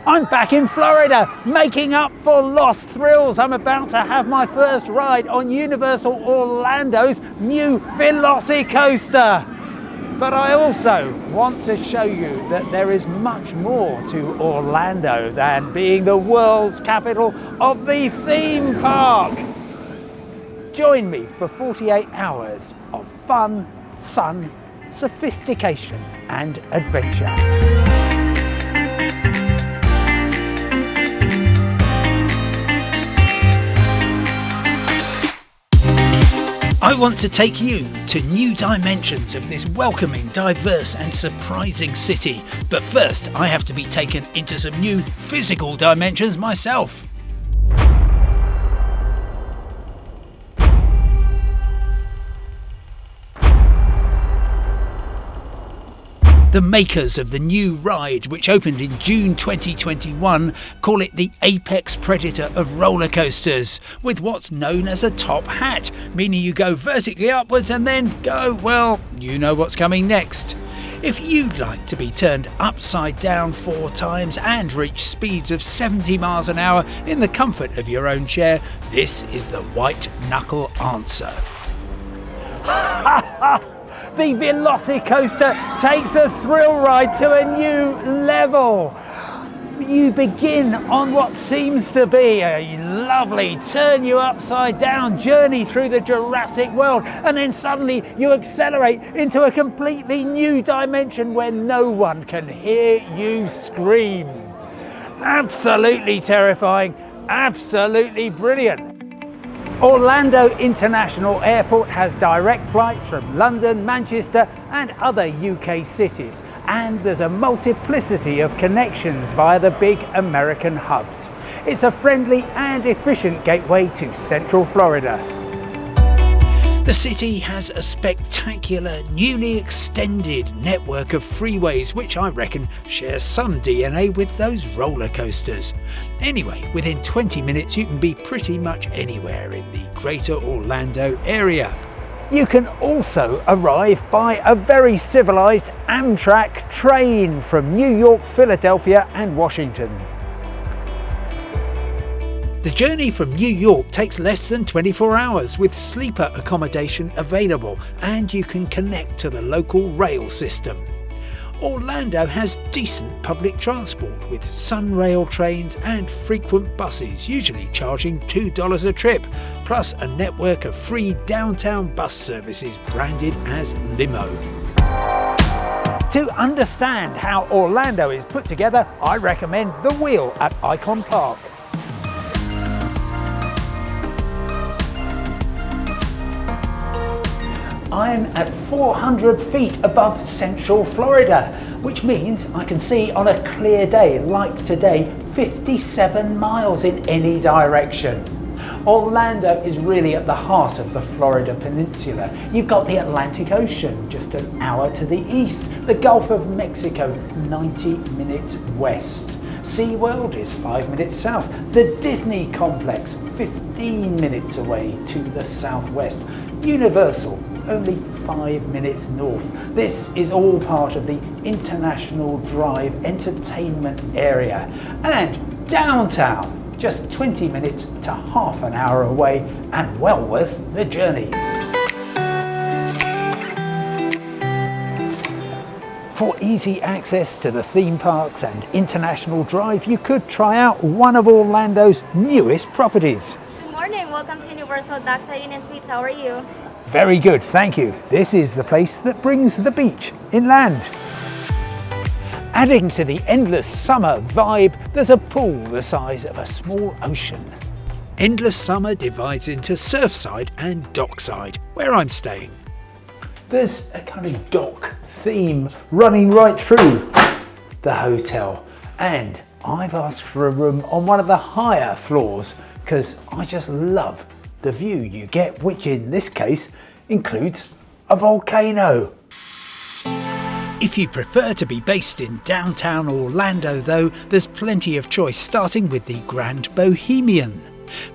I'm back in Florida, making up for lost thrills. I'm about to have my first ride on Universal Orlando's new Velocicoaster. But I also want to show you that there is much more to Orlando than being the world's capital of the theme park. Join me for 48 hours of fun, sun, sophistication and adventure. I want to take you to new dimensions of this welcoming, diverse and surprising city. But first, I have to be taken into some new physical dimensions myself. The makers of the new ride, which opened in June 2021, call it the apex predator of roller coasters, with what's known as a top hat, meaning you go vertically upwards and then go, well, you know what's coming next. If you'd like to be turned upside down 4 times and reach speeds of 70 miles an hour in the comfort of your own chair, this is the white knuckle answer. The Velocicoaster takes the thrill ride to a new level. You begin on what seems to be a lovely turn you upside down journey through the Jurassic world, and then suddenly you accelerate into a completely new dimension where no one can hear you scream. Absolutely terrifying, absolutely brilliant. Orlando International Airport has direct flights from London, Manchester and other UK cities, and there's a multiplicity of connections via the big American hubs. It's a friendly and efficient gateway to Central Florida. The city has a spectacular, newly extended network of freeways which I reckon shares some DNA with those roller coasters. Anyway, within 20 minutes you can be pretty much anywhere in the greater Orlando area. You can also arrive by a very civilised Amtrak train from New York, Philadelphia and Washington. The journey from New York takes less than 24 hours with sleeper accommodation available, and you can connect to the local rail system. Orlando has decent public transport with Sunrail trains and frequent buses, usually charging $2 a trip, plus a network of free downtown bus services branded as Limo. To understand how Orlando is put together, I recommend The Wheel at Icon Park. I'm at 400 feet above Central Florida, which means I can see on a clear day like today 57 miles in any direction. Orlando is really at the heart of the Florida Peninsula. You've got the Atlantic Ocean just an hour to the east, the Gulf of Mexico 90 minutes west. SeaWorld is 5 minutes south, the Disney complex 15 minutes away to the southwest, Universal only 5 minutes north. This is all part of the International Drive entertainment area. And downtown, just 20 minutes to half an hour away and well worth the journey. For easy access to the theme parks and International Drive, you could try out one of Orlando's newest properties. Good morning, welcome to Universal Dockside Inn and Suites. How are you? Very good, thank you. This is the place that brings the beach inland. Adding to the endless summer vibe, there's a pool the size of a small ocean. Endless Summer divides into Surfside and Dockside, where I'm staying. There's a kind of dock theme running right through the hotel, and I've asked for a room on one of the higher floors because I just love the view you get, which in this case includes a volcano. If you prefer to be based in downtown Orlando though, there's plenty of choice, starting with the Grand Bohemian.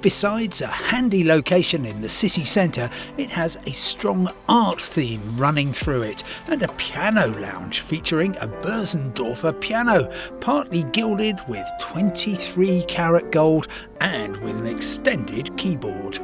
Besides a handy location in the city centre, it has a strong art theme running through it and a piano lounge featuring a Bösendorfer piano, partly gilded with 23 karat gold and with an extended keyboard.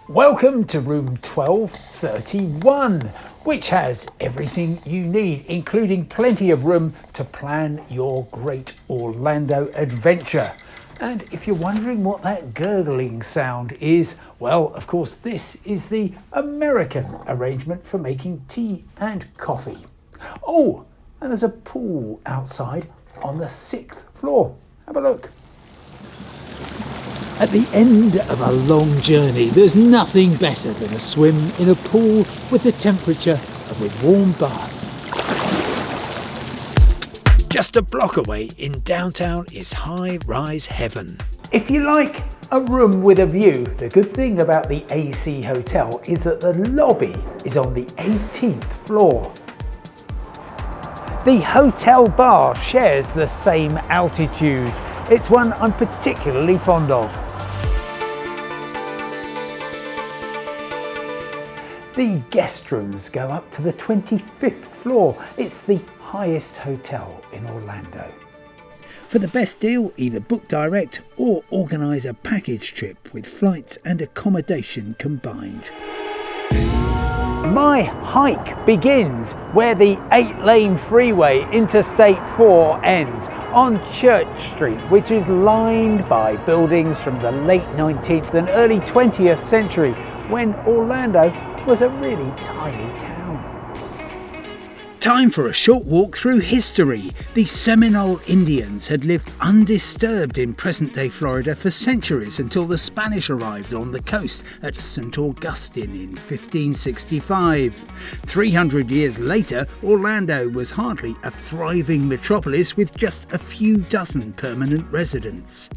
Welcome to room 1231, which has everything you need, including plenty of room to plan your great Orlando adventure. And if you're wondering what that gurgling sound is, well, of course, this is the American arrangement for making tea and coffee. Oh, and there's a pool outside on the 6th floor. Have a look. At the end of a long journey, there's nothing better than a swim in a pool with the temperature of a warm bath. Just a block away in downtown is high-rise heaven. If you like a room with a view, the good thing about the AC Hotel is that the lobby is on the 18th floor. The hotel bar shares the same altitude. It's one I'm particularly fond of. The guest rooms go up to the 25th floor. It's the highest hotel in Orlando. For the best deal, either book direct or organise a package trip with flights and accommodation combined. My hike begins where the 8-lane freeway Interstate 4 ends, on Church Street, which is lined by buildings from the late 19th and early 20th century, when Orlando was a really tiny town. Time for a short walk through history. The Seminole Indians had lived undisturbed in present-day Florida for centuries until the Spanish arrived on the coast at St. Augustine in 1565. 300 years later, Orlando was hardly a thriving metropolis with just a few dozen permanent residents.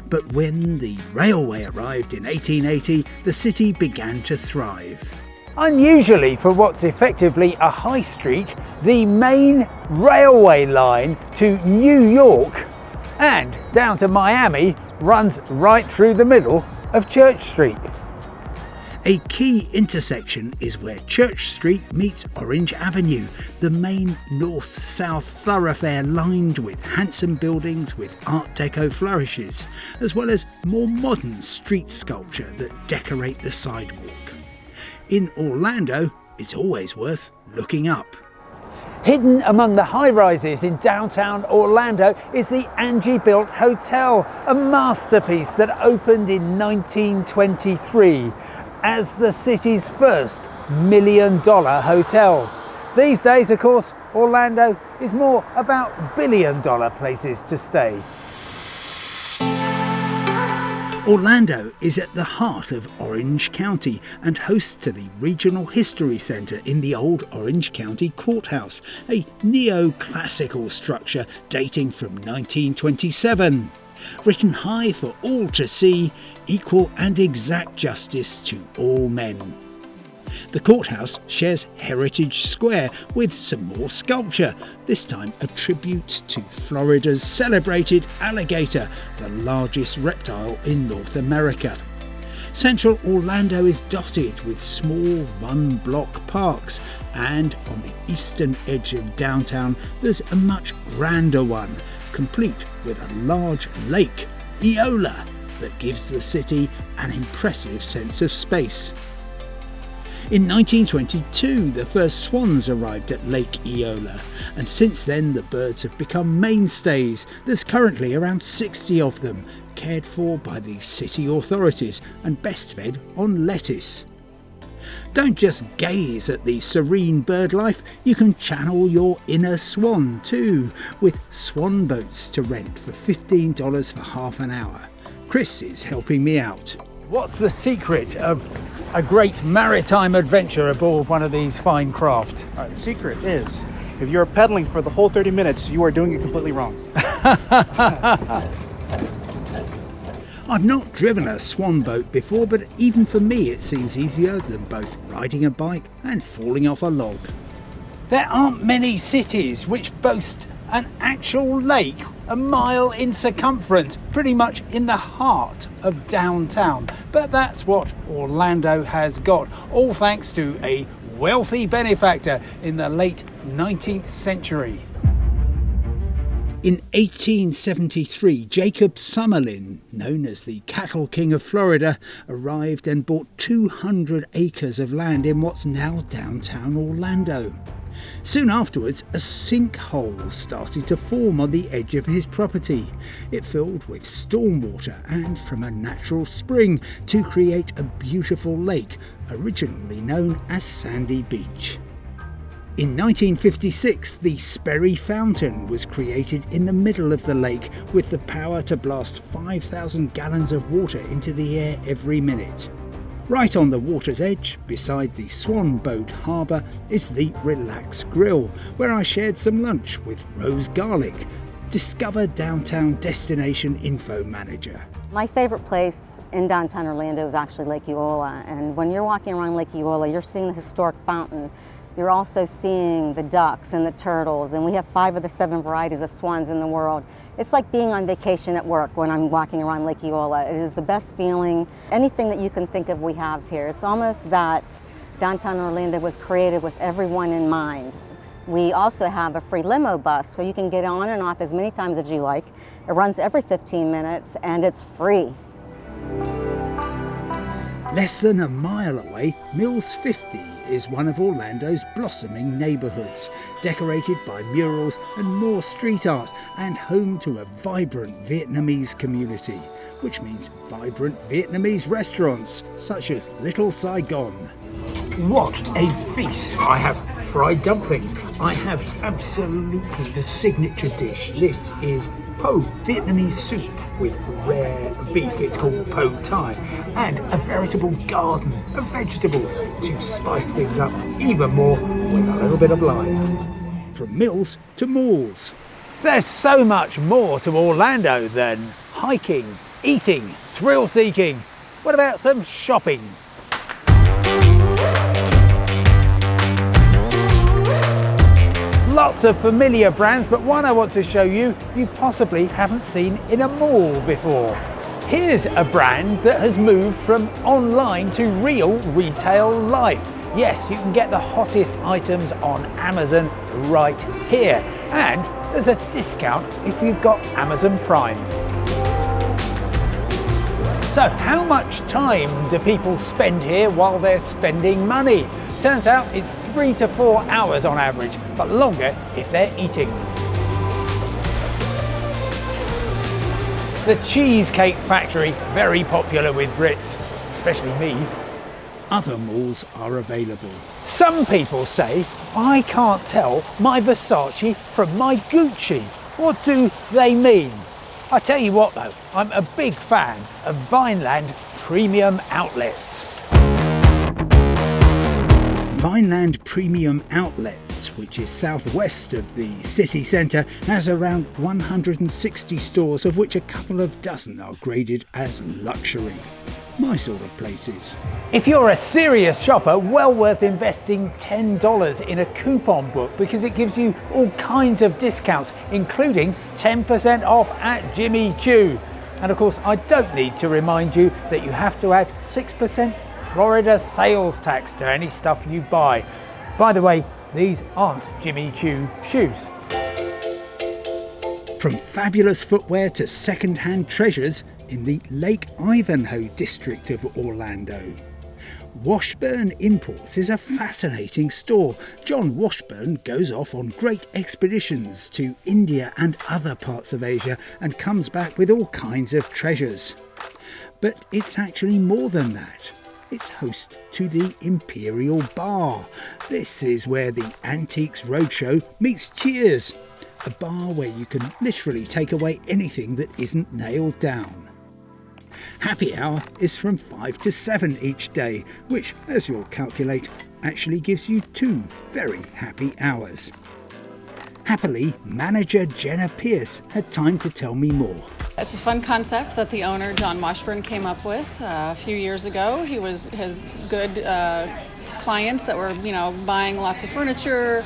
But when the railway arrived in 1880, the city began to thrive. Unusually for what's effectively a high street, the main railway line to New York and down to Miami runs right through the middle of Church Street. A key intersection is where Church Street meets Orange Avenue, the main north-south thoroughfare lined with handsome buildings with Art Deco flourishes, as well as more modern street sculpture that decorate the sidewalk. In Orlando, it's always worth looking up. Hidden among the high-rises in downtown Orlando is the Angie-built Hotel, a masterpiece that opened in 1923 as the city's first $1 million hotel. These days, of course, Orlando is more about billion-dollar places to stay. Orlando is at the heart of Orange County and host to the Regional History Center in the old Orange County Courthouse, a neoclassical structure dating from 1927. Written high for all to see, equal and exact justice to all men. The courthouse shares Heritage Square with some more sculpture, this time a tribute to Florida's celebrated alligator, the largest reptile in North America. Central Orlando is dotted with small one-block parks, and on the eastern edge of downtown there's a much grander one, complete with a large lake, Eola, that gives the city an impressive sense of space. In 1922, the first swans arrived at Lake Eola, and since then the birds have become mainstays. There's currently around 60 of them, cared for by the city authorities and best fed on lettuce. Don't just gaze at the serene bird life, you can channel your inner swan too, with swan boats to rent for $15 for half an hour. Chris is helping me out. What's the secret of a great maritime adventure aboard one of these fine craft? The secret is, if you're pedaling for the whole 30 minutes, you are doing it completely wrong. I've not driven a swan boat before, but even for me it seems easier than both riding a bike and falling off a log. There aren't many cities which boast An actual lake, a mile in circumference, pretty much in the heart of downtown. But that's what Orlando has got, all thanks to a wealthy benefactor in the late 19th century. In 1873, Jacob Summerlin, known as the Cattle King of Florida, arrived and bought 200 acres of land in what's now downtown Orlando. Soon afterwards, a sinkhole started to form on the edge of his property. It filled with stormwater and from a natural spring to create a beautiful lake, originally known as Sandy Beach. In 1956, the Sperry Fountain was created in the middle of the lake with the power to blast 5,000 gallons of water into the air every minute. Right on the water's edge, beside the Swan Boat Harbour, is the Relax Grill, where I shared some lunch with Rose Garlick, Discover Downtown Destination Info Manager. My favorite place in downtown Orlando is actually Lake Eola, and when you're walking around Lake Eola, you're seeing the historic fountain. You're also seeing the ducks and the turtles, and we have 5 of the 7 varieties of swans in the world. It's like being on vacation at work when I'm walking around Lake Eola. It is the best feeling. Anything that you can think of, we have here. It's almost that downtown Orlando was created with everyone in mind. We also have a free limo bus, so you can get on and off as many times as you like. It runs every 15 minutes, and it's free. Less than a mile away, Mills 50 is one of Orlando's blossoming neighbourhoods, decorated by murals and more street art, and home to a vibrant Vietnamese community, which means vibrant Vietnamese restaurants, such as Little Saigon. What a feast! I have fried dumplings. I have absolutely the signature dish. This is po, Vietnamese soup with rare beef. It's called po thai, and a veritable garden of vegetables to spice things up even more with a little bit of lime. From mills to malls. There's so much more to Orlando than hiking, eating, thrill seeking. What about some shopping? Lots of familiar brands, but one I want to show you possibly haven't seen in a mall before. Here's a brand that has moved from online to real retail life. Yes, you can get the hottest items on Amazon right here, and there's a discount if you've got Amazon Prime. So how much time do people spend here while they're spending money? Turns out it's 3 to 4 hours on average, but longer if they're eating. The Cheesecake Factory, very popular with Brits, especially me. Other malls are available. Some people say, I can't tell my Versace from my Gucci. What do they mean? I tell you what though, I'm a big fan of Vineland Premium Outlets. Vineland Premium Outlets, which is southwest of the city centre, has around 160 stores, of which a couple of dozen are graded as luxury. My sort of places. If you're a serious shopper, well worth investing $10 in a coupon book because it gives you all kinds of discounts, including 10% off at Jimmy Choo. And of course, I don't need to remind you that you have to add 6% Florida sales tax to any stuff you buy. By the way, these aren't Jimmy Choo shoes. From fabulous footwear to second-hand treasures in the Lake Ivanhoe district of Orlando. Washburn Imports is a fascinating store. John Washburn goes off on great expeditions to India and other parts of Asia and comes back with all kinds of treasures. But it's actually more than that. It's host to the Imperial Bar. This is where the Antiques Roadshow meets Cheers, a bar where you can literally take away anything that isn't nailed down. Happy hour is from 5 to 7 each day, which, as you'll calculate, actually gives you 2 very happy hours. Happily, manager Jenna Pierce had time to tell me more. It's a fun concept that the owner, John Washburn, came up with a few years ago. He has good clients that were, buying lots of furniture,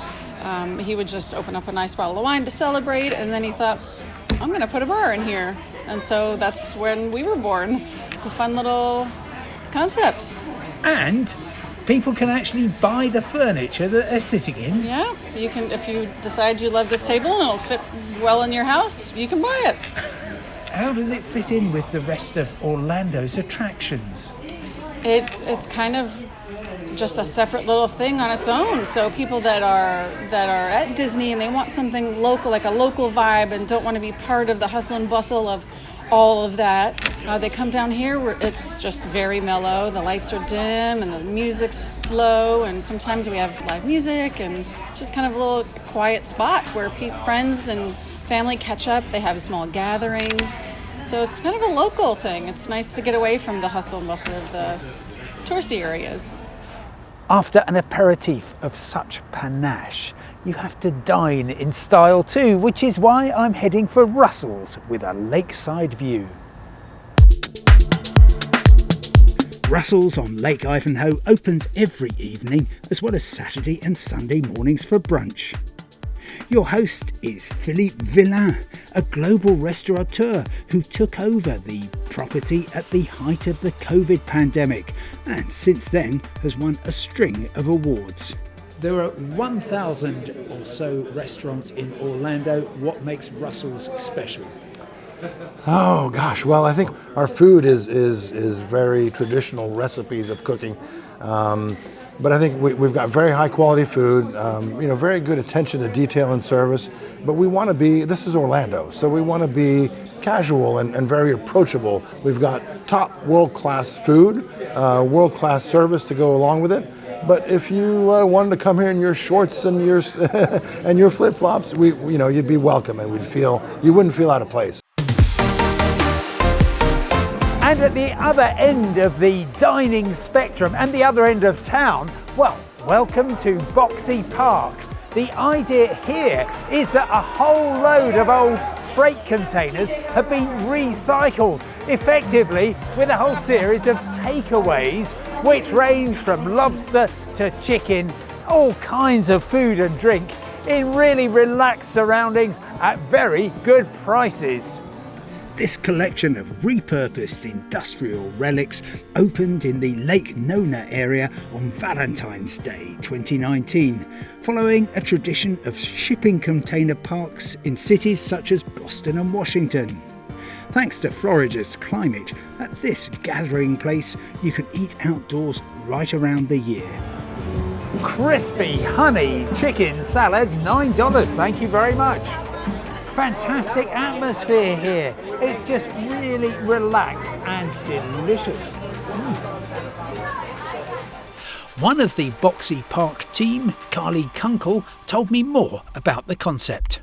He would just open up a nice bottle of wine to celebrate, and then he thought, I'm going to put a bar in here. And so that's when we were born. It's a fun little concept. And people can actually buy the furniture that they're sitting in. Yeah, you can. If you decide you love this table and it'll fit well in your house, you can buy it. How does it fit in with the rest of Orlando's attractions? It's kind of just a separate little thing on its own. So people that are at Disney and they want something local, like a local vibe, and don't want to be part of the hustle and bustle of all of that, they come down here where it's just very mellow. The lights are dim and the music's low, and sometimes we have live music, and it's just kind of a little quiet spot where friends and family catch up. They have small gatherings. So it's kind of a local thing. It's nice to get away from the hustle and bustle of the touristy areas. After an aperitif of such panache, you have to dine in style too, which is why I'm heading for Russell's with a lakeside view. Russell's on Lake Ivanhoe opens every evening, as well as Saturday and Sunday mornings for brunch. Your host is Philippe Villain, a global restaurateur who took over the property at the height of the COVID pandemic, and since then has won a string of awards. There are 1,000 or so restaurants in Orlando. What makes Russell's special? Oh gosh, well I think our food is very traditional recipes of cooking. But I think we've got very high quality food, very good attention to detail and service. But we want to be, this is Orlando, so we want to be casual and very approachable. We've got top world-class food, world-class service to go along with it. But if you wanted to come here in your shorts and your and your flip-flops, you'd be welcome, and you wouldn't feel out of place. And at the other end of the dining spectrum and the other end of town, well, welcome to Boxy Park. The idea here is that a whole load of old freight containers have been recycled, effectively with a whole series of takeaways, which range from lobster to chicken, all kinds of food and drink in really relaxed surroundings at very good prices. This collection of repurposed industrial relics opened in the Lake Nona area on Valentine's Day 2019, following a tradition of shipping container parks in cities such as Boston and Washington. Thanks to Florida's climate, at this gathering place you can eat outdoors right around the year. Crispy honey chicken salad, $9, thank you very much. Fantastic atmosphere here. It's just really relaxed and delicious. One of the Boxy Park team, Carly Kunkel, told me more about the concept.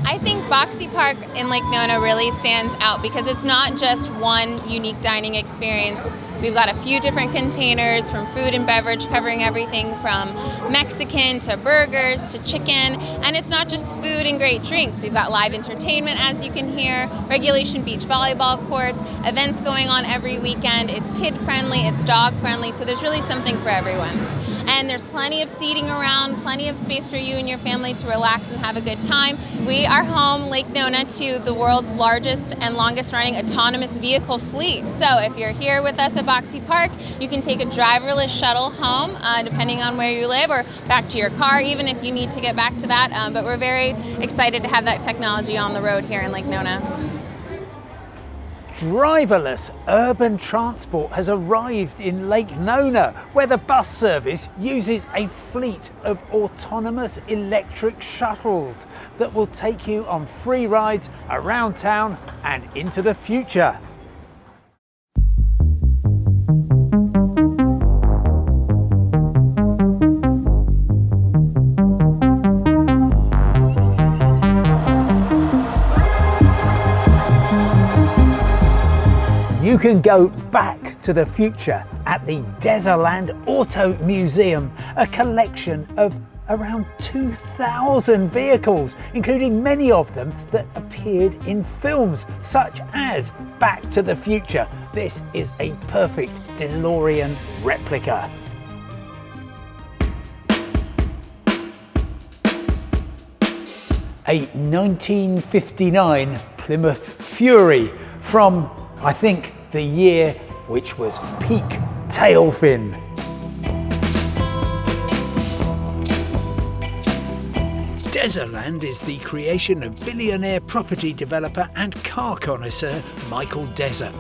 I think Boxy Park in Lake Nona really stands out because it's not just one unique dining experience. We've got a few different containers from food and beverage covering everything from Mexican to burgers to chicken. And it's not just food and great drinks. We've got live entertainment, as you can hear, regulation beach volleyball courts, events going on every weekend. It's kid friendly, it's dog friendly, so there's really something for everyone. And there's plenty of seating around, plenty of space for you and your family to relax and have a good time. We are home, Lake Nona, to the world's largest and longest running autonomous vehicle fleet. So if you're here with us at Boxy Park, you can take a driverless shuttle home, depending on where you live, or back to your car, even if you need to get back to that. But we're very excited to have that technology on the road here in Lake Nona. Driverless urban transport has arrived in Lake Nona, where the bus service uses a fleet of autonomous electric shuttles that will take you on free rides around town and into the future. You can go back to the future at the Deserland Auto Museum, a collection of around 2,000 vehicles, including many of them that appeared in films such as Back to the Future. This is a perfect DeLorean replica. a 1959 Plymouth Fury from, I think, the year which was peak tailfin. Deserland is the creation of billionaire property developer and car connoisseur Michael Deser.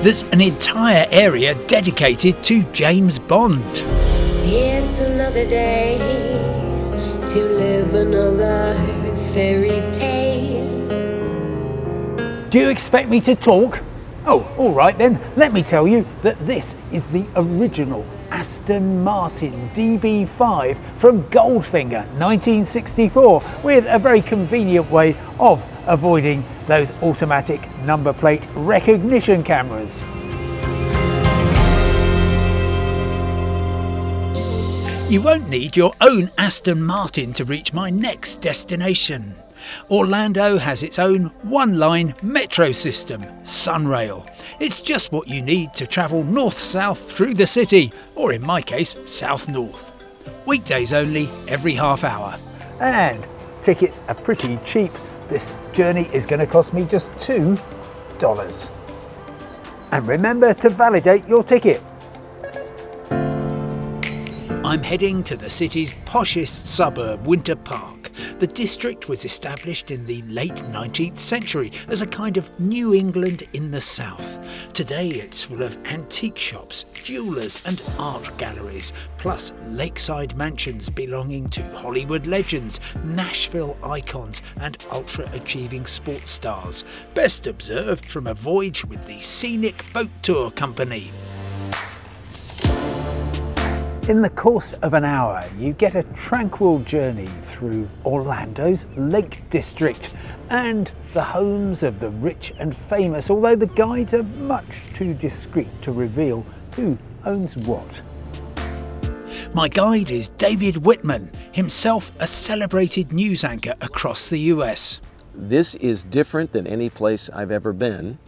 There's an entire area dedicated to James Bond. It's another day to live another fairy tale. Do you expect me to talk? Oh, all right then, let me tell you that this is the original Aston Martin DB5 from Goldfinger 1964, with a very convenient way of avoiding those automatic number plate recognition cameras. You won't need your own Aston Martin to reach my next destination. Orlando has its own one-line metro system, Sunrail. It's just what you need to travel north-south through the city, or in my case, south-north. Weekdays only, every half hour. And tickets are pretty cheap. This journey is going to cost me just $2. And remember to validate your ticket. I'm heading to the city's poshest suburb, Winter Park. The district was established in the late 19th century as a kind of New England in the south. Today it's full of antique shops, jewellers and art galleries, plus lakeside mansions belonging to Hollywood legends, Nashville icons and ultra-achieving sports stars. Best observed from a voyage with the Scenic Boat Tour Company. In the course of an hour, you get a tranquil journey through Orlando's Lake District and the homes of the rich and famous, although the guides are much too discreet to reveal who owns what. My guide is David Whitman, himself a celebrated news anchor across the US. This is different than any place I've ever been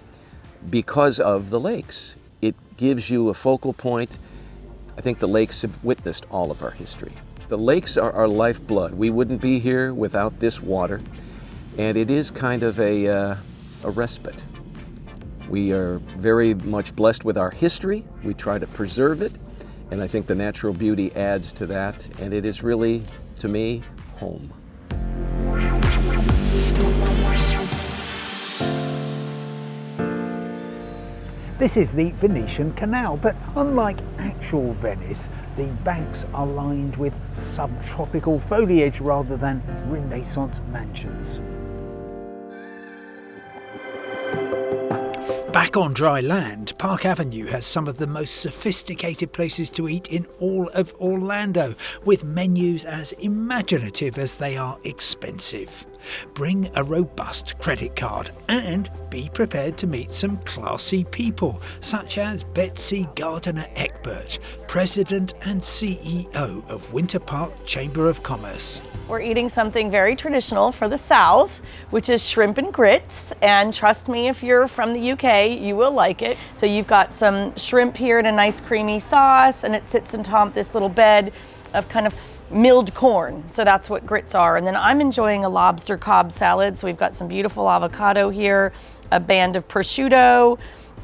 because of the lakes. It gives you a focal point. I think the lakes have witnessed all of our history. The lakes are our lifeblood. We wouldn't be here without this water, and it is kind of a respite. We are very much blessed with our history. We try to preserve it, and I think the natural beauty adds to that, and it is really, to me, home. This is the Venetian Canal, but unlike actual Venice, the banks are lined with subtropical foliage rather than Renaissance mansions. Back on dry land, Park Avenue has some of the most sophisticated places to eat in all of Orlando, with menus as imaginative as they are expensive. Bring a robust credit card and be prepared to meet some classy people, such as Betsy Gardner Eckbert, President and CEO of Winter Park Chamber of Commerce. We're eating something very traditional for the South, which is shrimp and grits, and trust me, if you're from the UK, you will like it. So you've got some shrimp here in a nice creamy sauce, and it sits on top of this little bed of kind of milled corn, so that's what grits are. And then I'm enjoying a lobster Cobb salad, so we've got some beautiful avocado here, a band of prosciutto,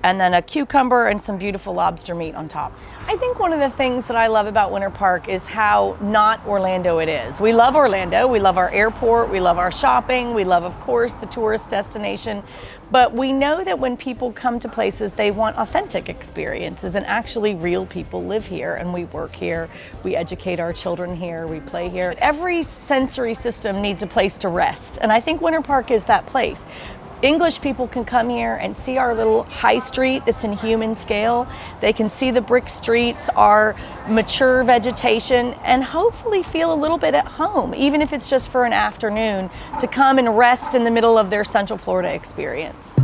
and then a cucumber and some beautiful lobster meat on top. I think one of the things that I love about Winter Park is how not Orlando it is. We love Orlando, we love our airport, we love our shopping, we love, of course, the tourist destination, but we know that when people come to places, they want authentic experiences, and actually real people live here, and we work here, we educate our children here, we play here. Every sensory system needs a place to rest, and I think Winter Park is that place. English people can come here and see our little high street that's in human scale. They can see the brick streets, our mature vegetation, and hopefully feel a little bit at home, even if it's just for an afternoon, to come and rest in the middle of their Central Florida experience.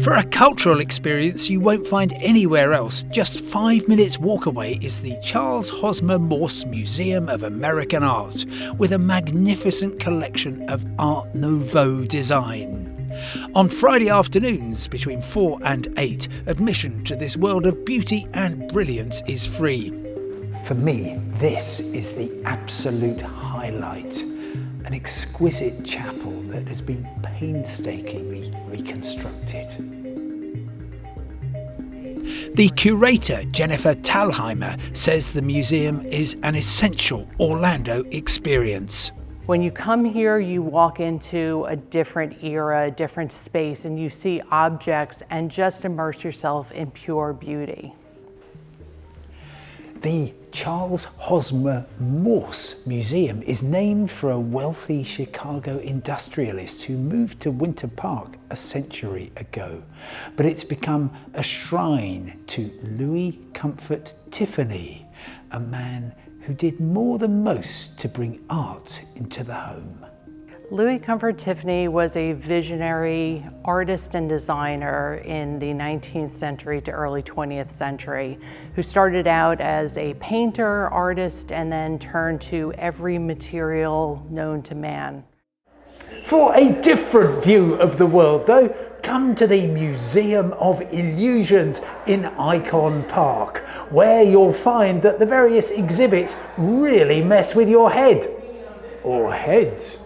For a cultural experience you won't find anywhere else, just 5 minutes walk away is the Charles Hosmer Morse Museum of American Art, with a magnificent collection of Art Nouveau design. On Friday afternoons between 4 and 8, admission to this world of beauty and brilliance is free. For me, this is the absolute highlight. An exquisite chapel that has been painstakingly reconstructed. The curator, Jennifer Thalheimer, says the museum is an essential Orlando experience. When you come here, you walk into a different era, a different space, and you see objects and just immerse yourself in pure beauty. The Charles Hosmer Morse Museum is named for a wealthy Chicago industrialist who moved to Winter Park a century ago. But it's become a shrine to Louis Comfort Tiffany, a man who did more than most to bring art into the home. Louis Comfort Tiffany was a visionary artist and designer in the 19th century to early 20th century, who started out as a painter, artist, and then turned to every material known to man. For a different view of the world, though, come to the Museum of Illusions in Icon Park, where you'll find that the various exhibits really mess with your head. Or heads.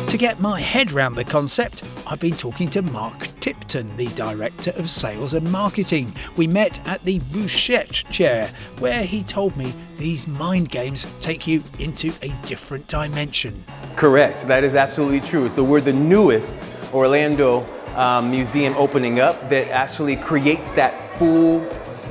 To get my head round the concept, I've been talking to Mark Tipton, the Director of Sales and Marketing. We met at the Bouchette Chair, where he told me these mind games take you into a different dimension. Correct, that is absolutely true. So we're the newest Orlando museum opening up that actually creates that full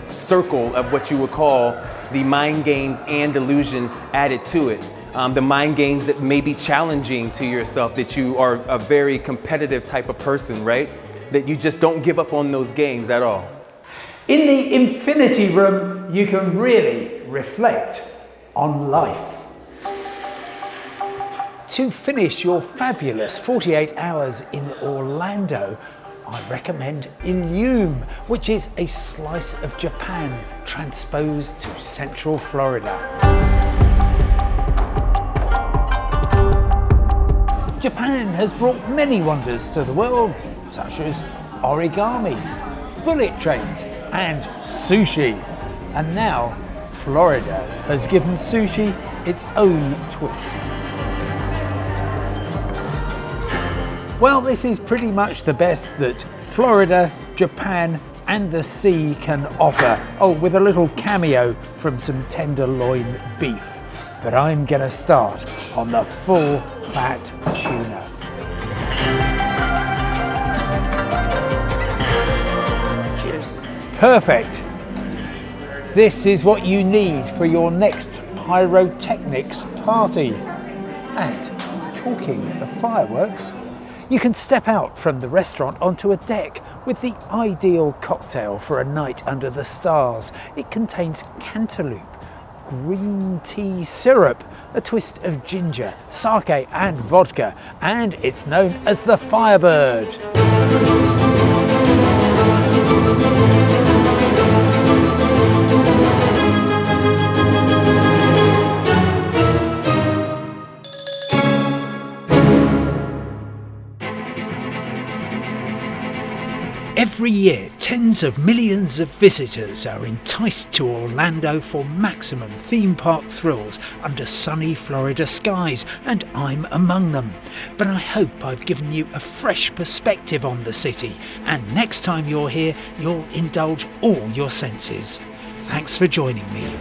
circle of what you would call the mind games and illusion added to it. The mind games that may be challenging to yourself, that you are a very competitive type of person, right? That you just don't give up on those games at all. In the Infinity Room, you can really reflect on life. To finish your fabulous 48 hours in Orlando, I recommend Illume, which is a slice of Japan transposed to Central Florida. Japan has brought many wonders to the world, such as origami, bullet trains, and sushi. And now, Florida has given sushi its own twist. Well, this is pretty much the best that Florida, Japan, and the sea can offer. Oh, with a little cameo from some tenderloin beef. But I'm gonna start on the full fat tuna. Cheers. Perfect. This is what you need for your next pyrotechnics party. And talking of fireworks, you can step out from the restaurant onto a deck with the ideal cocktail for a night under the stars. It contains cantaloupe, green tea syrup, a twist of ginger, sake and vodka, and it's known as the Firebird. Every year, tens of millions of visitors are enticed to Orlando for maximum theme park thrills under sunny Florida skies, and I'm among them. But I hope I've given you a fresh perspective on the city, and next time you're here, you'll indulge all your senses. Thanks for joining me.